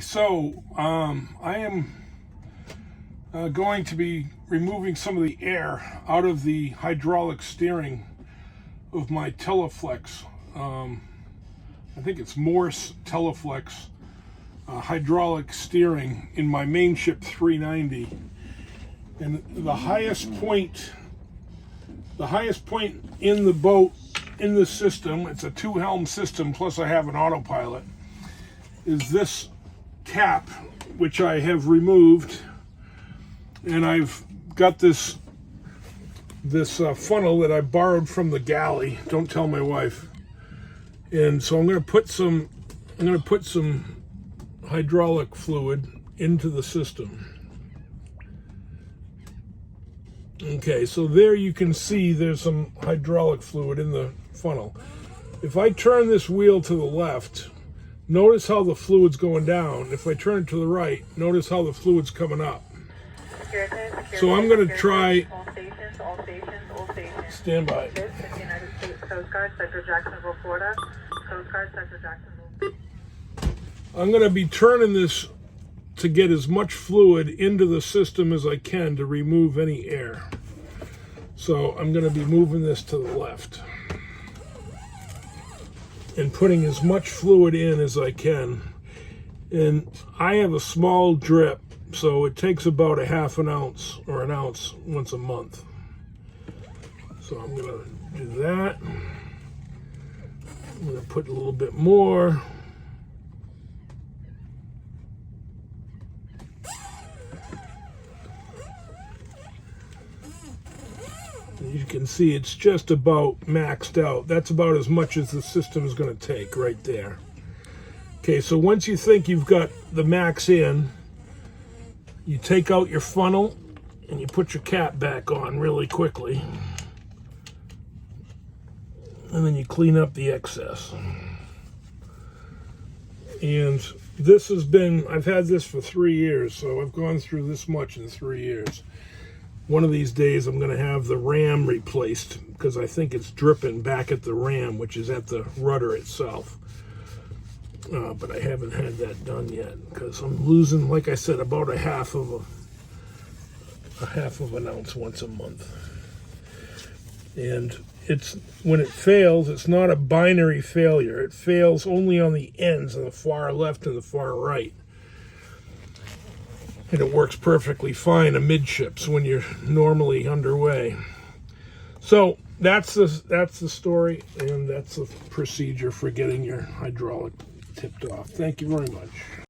So I am going to be removing some of the air out of the hydraulic steering of my Teleflex. I think it's Morse Teleflex hydraulic steering in my Mainship 390. And the highest point in the boat, in the system, it's a 2-helm system, plus I have an autopilot, is this cap, which I have removed, and I've got this funnel that I borrowed from the galley. Don't tell my wife. And so I'm going to put some hydraulic fluid into the system. Okay, so there you can see there's some hydraulic fluid in the funnel. If I turn this wheel to the left, notice how the fluid's going down. If I turn it to the right, notice how the fluid's coming up. So I'm going to try. All stations. Stand by. This is the United States Coast Guard, Sector Jacksonville, Florida. Coast Guard, Sector Jacksonville. I'm going to be turning this to get as much fluid into the system as I can to remove any air. So I'm going to be moving this to the left and putting as much fluid in as I can. And I have a small drip, so it takes about a half an ounce or an ounce once a month. So I'm going to do that. I'm going to put a little bit more. You can see it's just about maxed out. That's about as much as the system is going to take right there. Okay, so once you think you've got the max in, you take out your funnel and you put your cap back on really quickly. And then you clean up the excess. And this has been, I've had this for 3 years, so I've gone through this much in 3 years. One of these days I'm going to have the ram replaced because I think it's dripping back at the ram, which is at the rudder itself. But I haven't had that done yet because I'm losing, like I said, about a half of an ounce once a month. And it's, when it fails, it's not a binary failure. It fails only on the ends, on the far left and the far right. And it works perfectly fine amidships when you're normally underway. So that's the story, and that's the procedure for getting your hydraulic tipped off. Thank you very much.